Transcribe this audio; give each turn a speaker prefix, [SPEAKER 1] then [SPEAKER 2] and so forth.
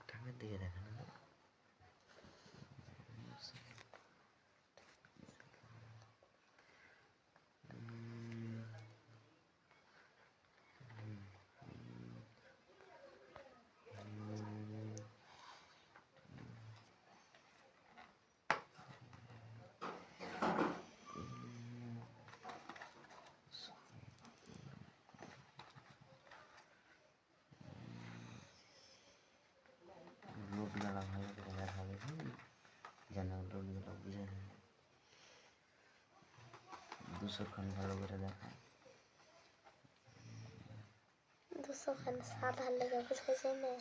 [SPEAKER 1] ঠান্ডার দিকে দেখা না লুটগুলা ভালো করে দেখাবে যেন লুটগুলো বুঝে নেয় 200 খান ভালো করে দেখা
[SPEAKER 2] 200 খান সাদা লেগে বুঝাইছে না